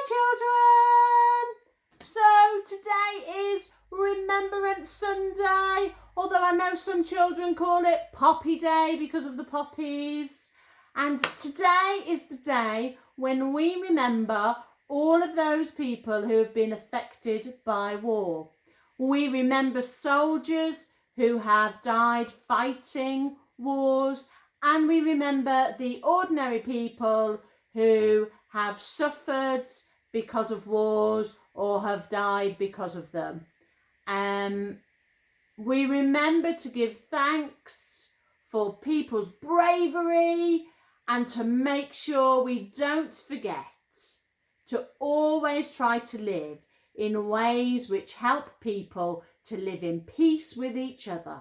Hi children! So today is Remembrance Sunday, although I know some children call it Poppy Day because of the poppies. And today is the day when we remember all of those people who have been affected by war. We remember soldiers who have died fighting wars, and we remember the ordinary people who have suffered because of wars or have died because of them. We remember to give thanks for people's bravery and to make sure we don't forget to always try to live in ways which help people to live in peace with each other.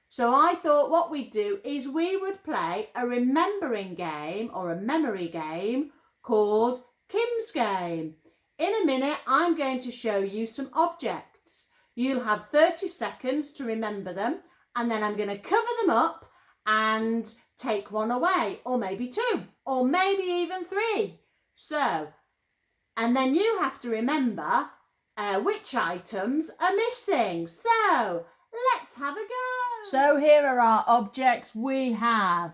So I thought what we'd do is we would play a remembering game or a memory game called Kim's Game. In a minute, I'm going to show you some objects. You'll have 30 seconds to remember them, and then I'm going to cover them up and take one away, or maybe two, or maybe even three. So, and then you have to remember which items are missing. So, let's have a go. So here are our objects. We have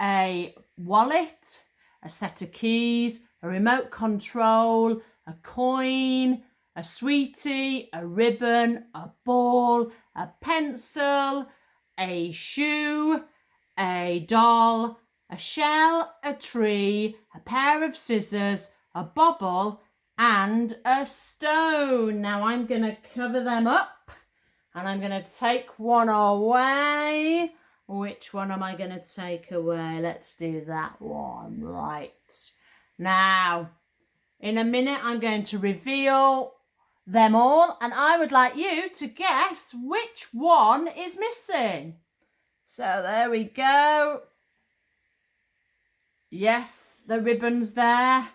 a wallet, a set of keys, a remote control, a coin, a sweetie, a ribbon, a ball, a pencil, a shoe, a doll, a shell, a tree, a pair of scissors, a bobble, and a stone. Now I'm going to cover them up and I'm going to take one away. Which one am I going to take away? Let's do that one. Right. Now, in a minute, I'm going to reveal them all, and I would like you to guess which one is missing. So there we go. Yes, the ribbon's there.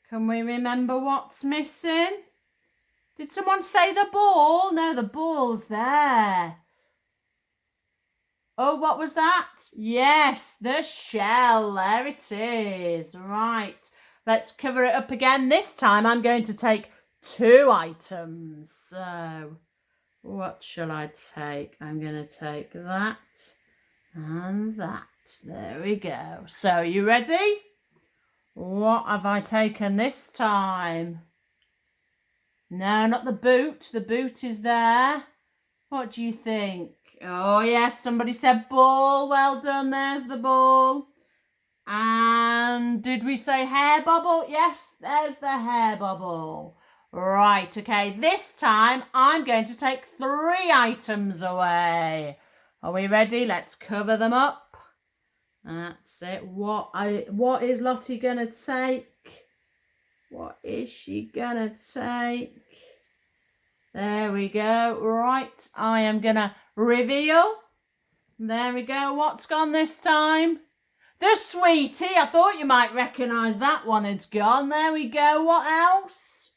Can we remember what's missing? Did someone say the ball? No, the ball's there. Oh, what was that? Yes, the shell. There it is. Right. Let's cover it up again. This time I'm going to take two items. So, what shall I take? I'm going to take that and that. There we go. So, you ready? What have I taken this time? No, not the boot. The boot is there. What do you think? Oh, yes, somebody said ball. Well done, there's the ball. And did we say hair bubble? Yes, there's the hair bubble. Right, okay, this time I'm going to take three items away. Are we ready? Let's cover them up. That's it. What is Lottie gonna take? What is she gonna take? There we go. Right, I am gonna reveal. There we go. What's gone this time? The sweetie. I thought you might recognise that one had gone. There we go. What else?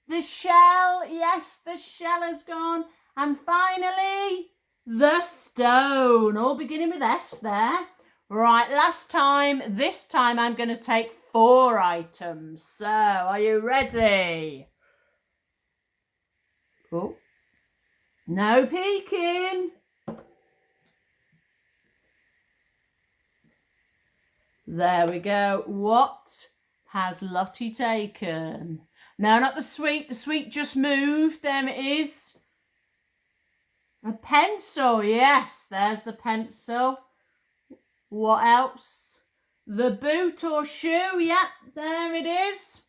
The shell. Yes, the shell has gone. And finally, the stone. All beginning with S there. Right, last time. This time I'm going to take four items. So, are you ready? Oh, no peeking. There we go. What has Lottie taken? No, not the sweet. The sweet just moved. There it is. A pencil. Yes, there's the pencil. What else? The boot or shoe. Yeah, there it is.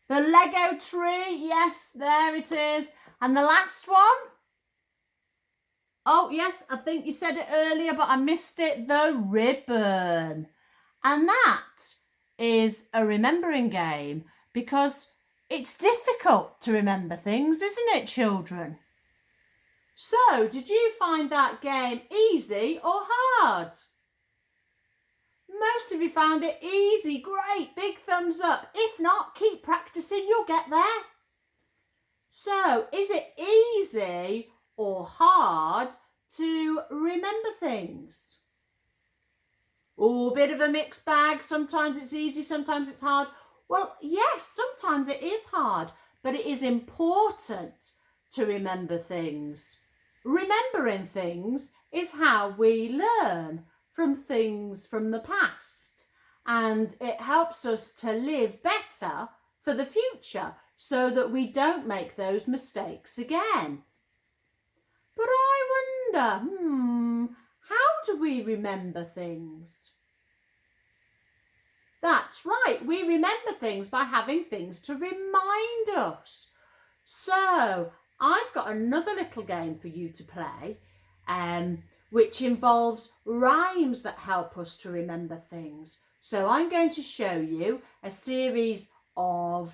The Lego tree. Yes, there it is. And the last one? Oh, yes, I think you said it earlier, but I missed it. The ribbon. And that is a remembering game because it's difficult to remember things, isn't it, children? So, did you find that game easy or hard? Most of you found it easy. Great, big thumbs up. If not, keep practicing, you'll get there. So, is it easy or hard to remember things? Oh, a bit of a mixed bag. Sometimes it's easy, sometimes it's hard. Well, yes, sometimes it is hard, but it is important to remember things. Remembering things is how we learn from things from the past, and it helps us to live better for the future so that we don't make those mistakes again. But I wonder, how do we remember things? That's right, we remember things by having things to remind us. So I've got another little game for you to play, which involves rhymes that help us to remember things. So I'm going to show you a series of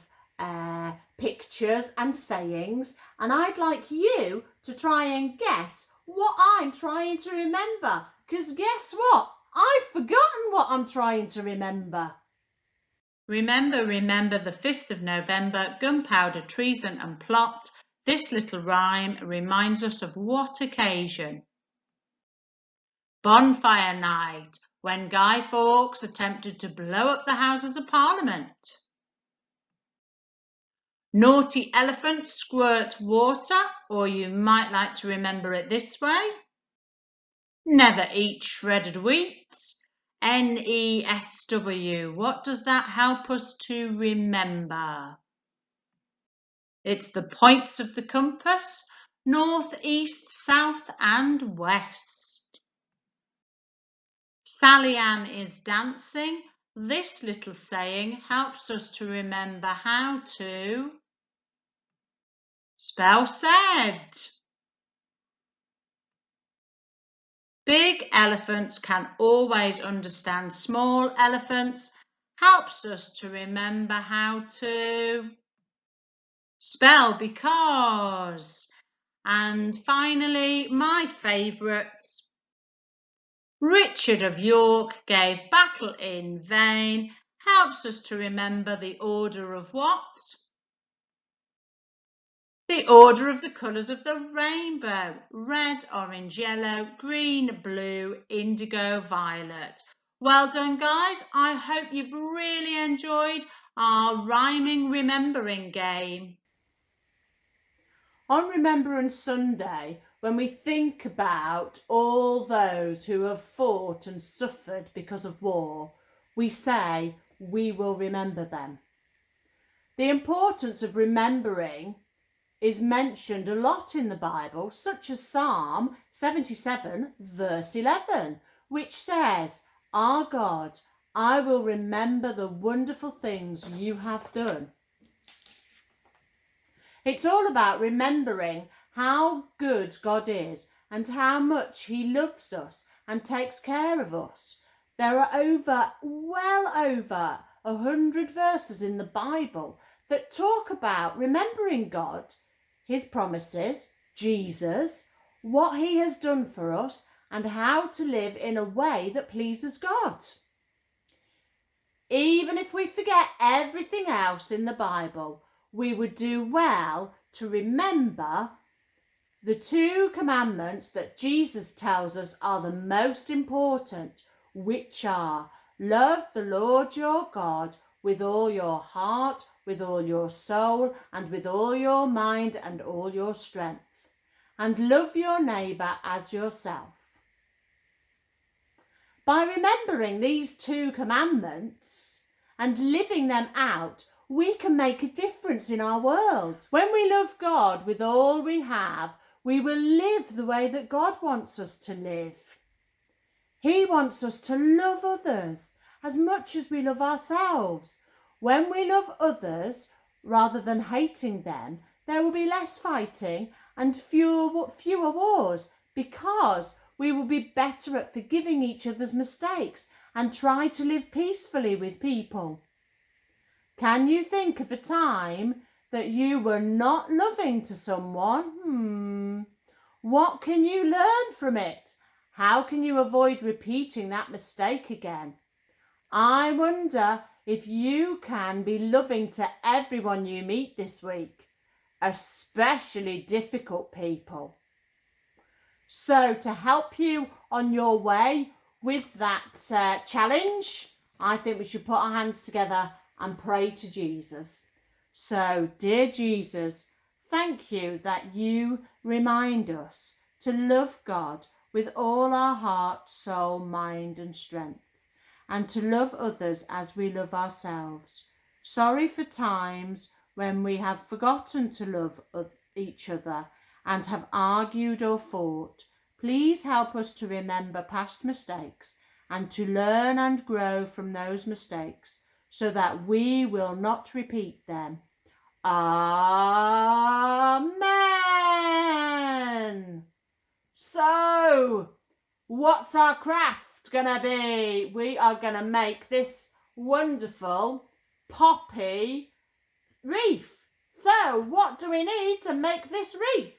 pictures and sayings, and I'd like you to try and guess what I'm trying to remember, because guess what? I've forgotten what I'm trying to remember. Remember, remember the 5th of November, gunpowder, treason and plot. This little rhyme reminds us of what occasion? Bonfire night, when Guy Fawkes attempted to blow up the Houses of Parliament. Naughty elephant squirt water, or you might like to remember it this way. Never eat shredded wheat. NESW. What does that help us to remember? It's the points of the compass, north, east, south and west. Sally Ann is dancing. This little saying helps us to remember how to spell said. Big elephants can always understand small elephants. Helps us to remember how to spell because. And finally, my favourite. Richard of York gave battle in vain. Helps us to remember the order of what? The order of the colours of the rainbow. Red, orange, yellow, green, blue, indigo, violet. Well done, guys. I hope you've really enjoyed our rhyming remembering game. On Remembrance Sunday, when we think about all those who have fought and suffered because of war, we say we will remember them. The importance of remembering is mentioned a lot in the Bible, such as Psalm 77 verse 11, which says, "Our God, I will remember the wonderful things you have done." It's all about remembering how good God is and how much He loves us and takes care of us. There are well over 100 verses in the Bible that talk about remembering God, His promises, Jesus, what He has done for us, and how to live in a way that pleases God. Even if we forget everything else in the Bible, we would do well to remember the 2 commandments that Jesus tells us are the most important, which are love the Lord your God with all your heart, with all your soul, and with all your mind and all your strength, and love your neighbour as yourself. By remembering these 2 commandments and living them out, we can make a difference in our world. When we love God with all we have, we will live the way that God wants us to live. He wants us to love others as much as we love ourselves. When we love others rather than hating them, there will be less fighting and fewer wars, because we will be better at forgiving each other's mistakes and try to live peacefully with people. Can you think of a time that you were not loving to someone? What can you learn from it? How can you avoid repeating that mistake again? I wonder if you can be loving to everyone you meet this week, especially difficult people. So to help you on your way, with that challenge, I think we should put our hands together and pray to Jesus. So, dear Jesus, thank you that you remind us to love God with all our heart, soul, mind and strength, and to love others as we love ourselves. Sorry for times when we have forgotten to love each other and have argued or fought. Please help us to remember past mistakes and to learn and grow from those mistakes so that we will not repeat them. Amen. So, what's our craft gonna be? We are gonna make this wonderful poppy wreath. So, what do we need to make this wreath?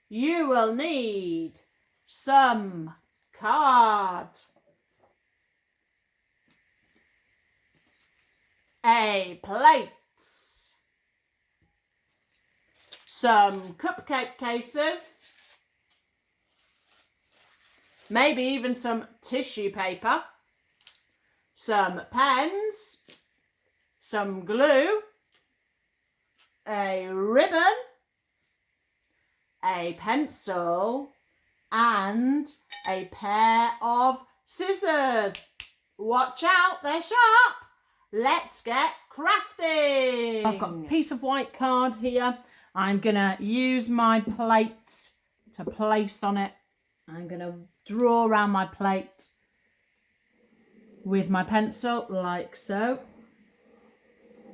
You will need some card, a plate, some cupcake cases, maybe even some tissue paper, some pens, some glue, a ribbon, a pencil, and a pair of scissors. Watch out, they're sharp. Let's get crafting. I've got a piece of white card here. I'm gonna use my plate to place on it. I'm gonna draw around my plate with my pencil like so.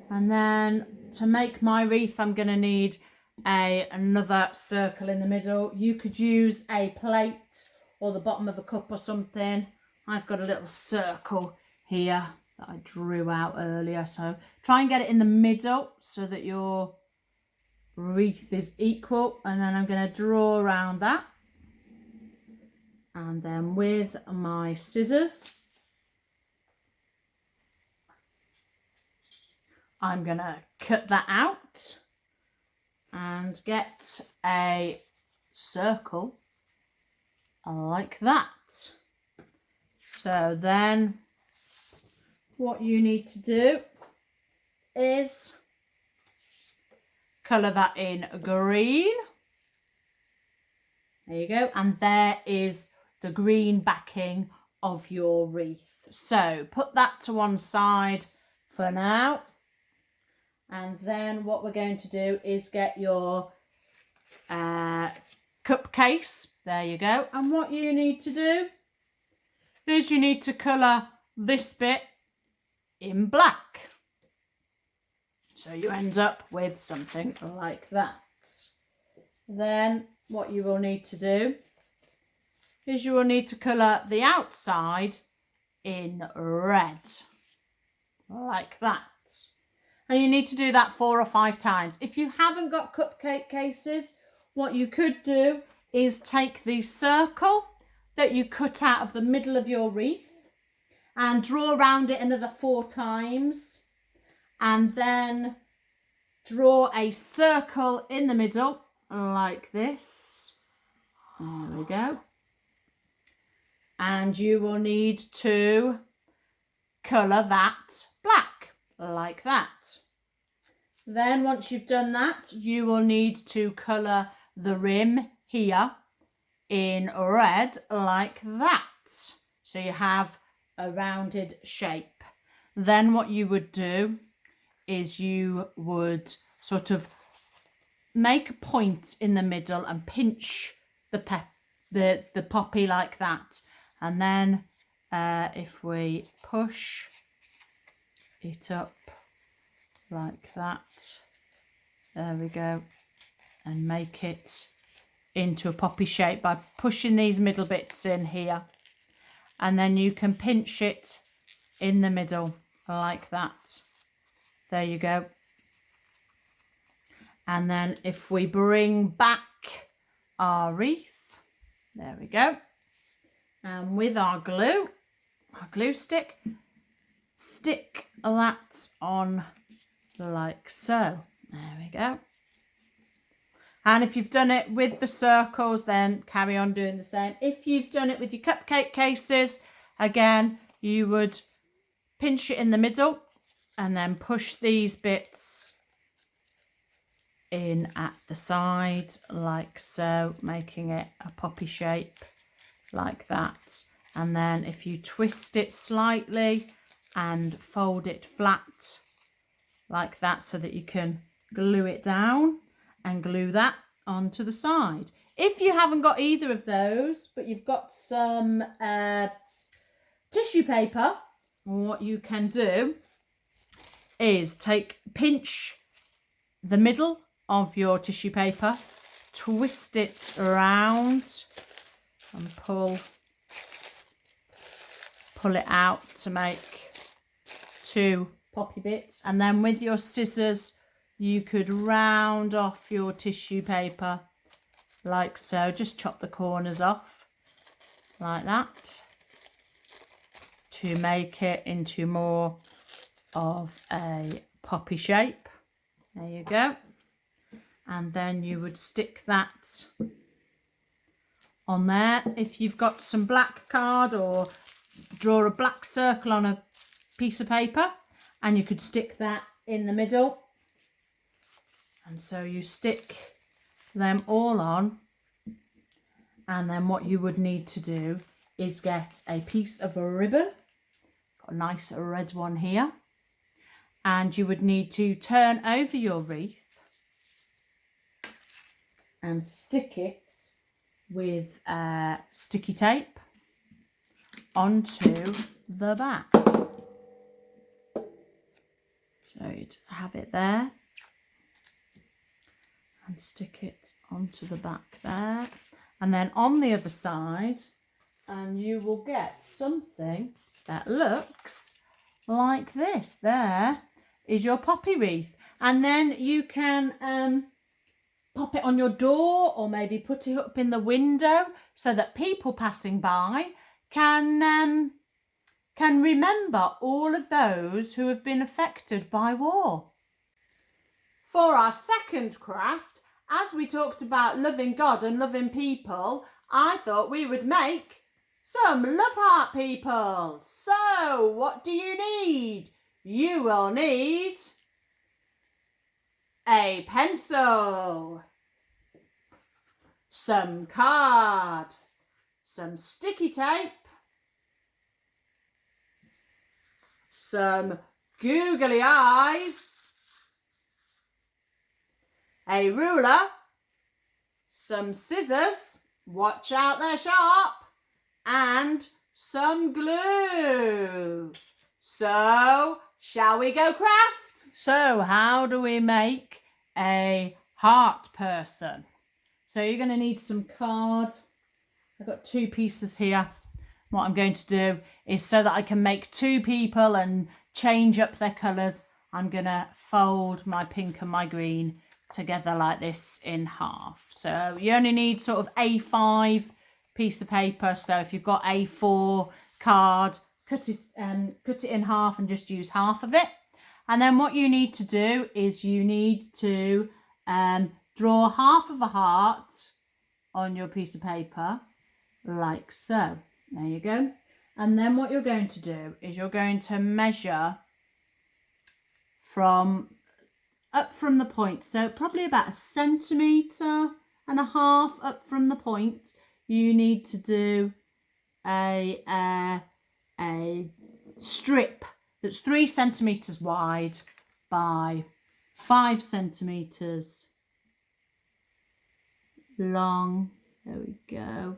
And then to make my wreath, I'm gonna need another circle in the middle. You could use a plate or the bottom of a cup or something. I've got a little circle here that I drew out earlier, so try and get it in the middle so that your wreath is equal. And then I'm going to draw around that, and then with my scissors I'm going to cut that out and get a circle like that. So then what you need to do is colour that in green. There you go. And there is the green backing of your wreath. So put that to one side for now. And then what we're going to do is get your cup case. There you go. And what you need to do is you need to colour this bit in black. So you end up with something like that. Then what you will need to do is you will need to colour the outside in red. Like that. And you need to do that 4 or 5 times. If you haven't got cupcake cases, what you could do is take the circle that you cut out of the middle of your wreath and draw around it another 4 times. And then draw a circle in the middle like this. There we go. And you will need to colour that black like that. Then once you've done that, you will need to colour the rim here in red like that. So you have a rounded shape. Then what you would do is you would sort of make a point in the middle and pinch the poppy like that. And then if we push it up like that, there we go, and make it into a poppy shape by pushing these middle bits in here. And then you can pinch it in the middle like that. There you go. And then if we bring back our wreath, there we go. And with our glue stick, stick that on like so. There we go. And if you've done it with the circles, then carry on doing the same. If you've done it with your cupcake cases, Again, you would pinch it in the middle and then push these bits in at the side like so, making it a poppy shape like that. And then if you twist it slightly and fold it flat like that so that you can glue it down and glue that onto the side. If you haven't got either of those, but you've got some tissue paper, what you can do is pinch the middle of your tissue paper, twist it around and pull it out to make two poppy bits, and then with your scissors you could round off your tissue paper like so. Just chop the corners off like that to make it into more of a poppy shape. There you go. And then you would stick that on there. If you've got some black card, or draw a black circle on a piece of paper and you could stick that in the middle. And so you stick them all on, and then what you would need to do is get a piece of a ribbon. Got a nice red one here. And you would need to turn over your wreath and stick it with sticky tape onto the back. So you'd have it there and stick it onto the back there, and then on the other side, and you will get something that looks like this. There is your poppy wreath, and then you can pop it on your door, or maybe put it up in the window so that people passing by can remember all of those who have been affected by war. For our second craft, as we talked about loving God and loving people, I thought we would make some love heart people. So what do you need? You will need a pencil, some card, some sticky tape, some googly eyes, a ruler, some scissors, watch out they're sharp, and some glue. So, shall we go craft? So, how do we make a heart person? So you're going to need some card. I've got two pieces here. What I'm going to do is, so that I can make two people and change up their colours, I'm going to fold my pink and my green together like this in half. So you only need sort of A5 piece of paper. So if you've got A4 card, cut it in half and just use half of it. And then what you need to do is you need to draw half of a heart on your piece of paper like so. There you go. And then what you're going to do is you're going to measure up from the point, so probably about 1.5 centimetres up from the point. You need to do a strip that's 3 centimetres wide by 5 centimetres long. There we go.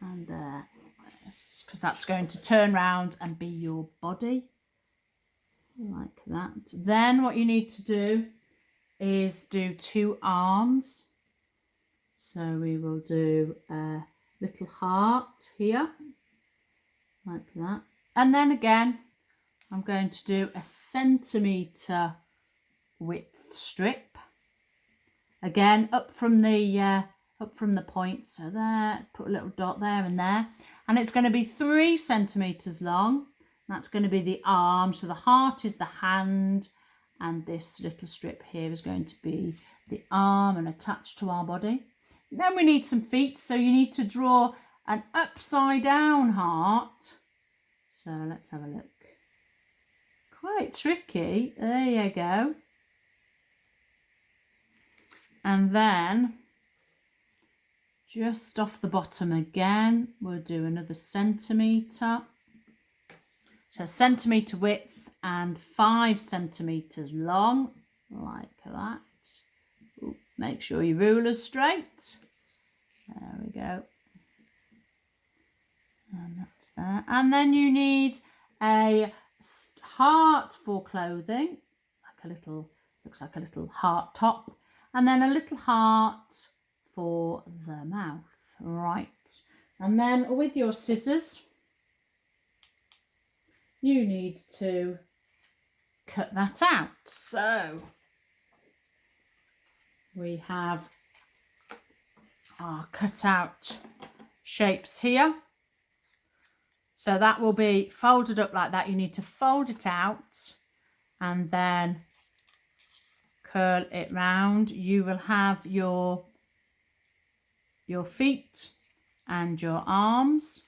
And there, because that's going to turn round and be your body like that. Then what you need to do is do 2 arms. So we will do a little heart here like that, and then again I'm going to do a 1 centimetre width strip, again up from the point. So there, put a little dot there and there, and it's going to be 3 centimetres long. That's going to be the arm. So the heart is the hand, and this little strip here is going to be the arm and attached to our body. Then we need some feet. So you need to draw an upside down heart. So let's have a look. Quite tricky. There you go. And then just off the bottom again, we'll do another centimetre. So 1 centimetre width and 5 centimetres long, like that. Ooh, make sure your ruler's straight. There we go. And that's there. And then you need a heart for clothing, like a little, looks like a little heart top. And then a little heart for the mouth. Right. And then with your scissors, you need to cut that out. So we have our cut out shapes here. So that will be folded up like that. You need to fold it out and then curl it round. You will have your feet and your arms,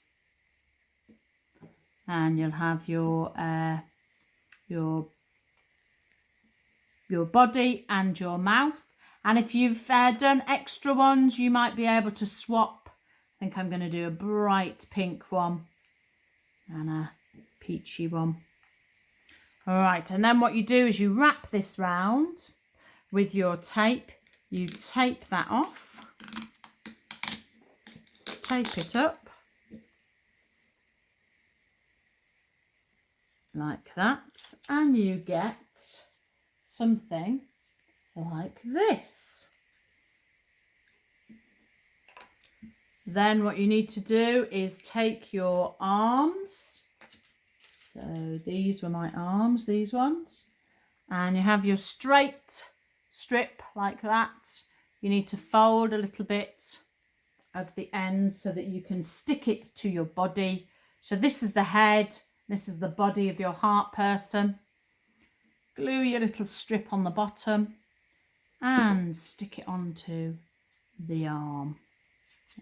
and you'll have your body and your mouth. And if you've done extra ones, you might be able to swap. I think I'm going to do a bright pink one and a peachy one. All right, and then what you do is you wrap this round with your tape. You tape that off, tape it up like that, and you get something like this. Then what you need to do is take your arms. So these were my arms, these ones. And you have your straight strip like that. You need to fold a little bit of the end so that you can stick it to your body. So this is the head, this is the body of your heart person. Glue your little strip on the bottom and stick it onto the arm.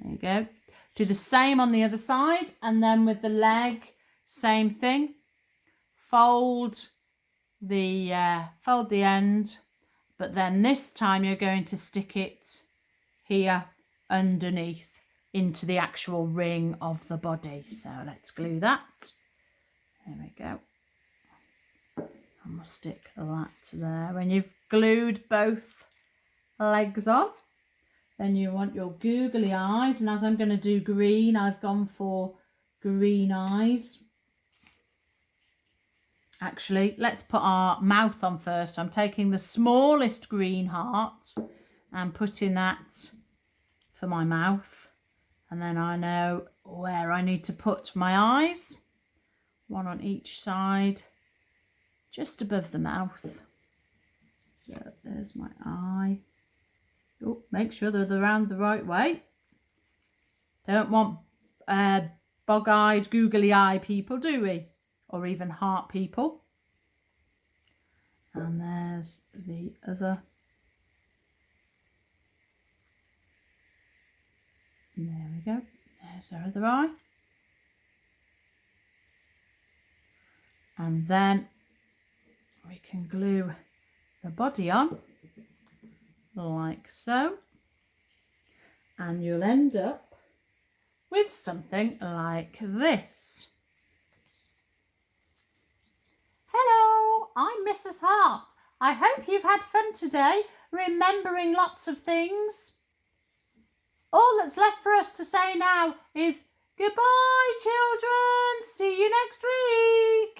There you go. Do the same on the other side, and then with the leg, same thing. Fold the end, but then this time you're going to stick it here underneath into the actual ring of the body. So let's glue that. There we go. And we'll stick that there. When you've glued both legs on, then you want your googly eyes, and as I'm going to do green, I've gone for green eyes. Actually, let's put our mouth on first. I'm taking the smallest green heart and putting that for my mouth. And then I know where I need to put my eyes. One on each side, just above the mouth. So there's my eye. Oh, make sure they're around the right way. Don't want bog-eyed, googly eye people, do we? Or even heart people. And there's the other. There we go. There's our other eye. And then we can glue the body on like so. And you'll end up with something like this. Hello, I'm Mrs. Hart. I hope you've had fun today, remembering lots of things. All that's left for us to say now is goodbye, children. See you next week.